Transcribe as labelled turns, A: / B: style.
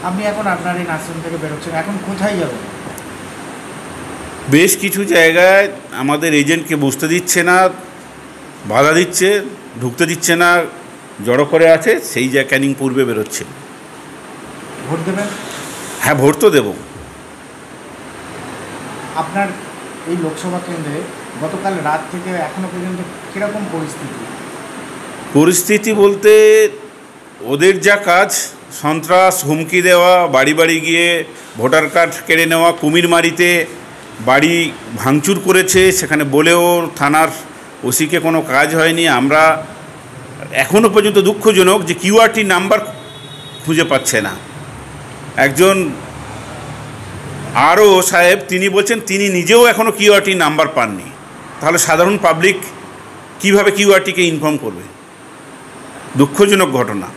A: আপনি এখন আপনার এই নার্সিং থেকে বেরোচ্ছেন, এখন কোথায় যাবেন?
B: বেশ কিছু জায়গায় আমাদের এজেন্টকে বসতে দিচ্ছে না, বাধা দিচ্ছে, ঢুকতে দিচ্ছে না, জড়ো করে আছে, সেই জায়গায় ক্যানিং পূর্বে বেরোচ্ছে।
A: ভোট দেবেন?
B: হ্যাঁ, ভোট তো দেবো।
A: আপনার এই লোকসভা কেন্দ্রে গতকাল রাত থেকে এখনো পর্যন্ত কীরকম
B: পরিস্থিতি বলতে ওদের যা কাজ, সন্ত্রাস, হুমকি দেওয়া, বাড়ি বাড়ি গিয়ে ভোটার কার্ড কেড়ে নেওয়া, কুমিরমারিতে বাড়ি ভাঙচুর করেছে, সেখানে বলেও থানার ওসিকে কোনো কাজ হয়নি। আমরা এখনও পর্যন্ত দুঃখজনক যে কিউআরটি নাম্বার খুঁজে পাচ্ছে না। একজন আরও সাহেব তিনি বলছেন তিনি নিজেও এখনও কিউআরটি নাম্বার পাননি। তাহলে সাধারণ পাবলিক কীভাবে কিউআরটিকে ইনফর্ম করবে? দুঃখজনক ঘটনা।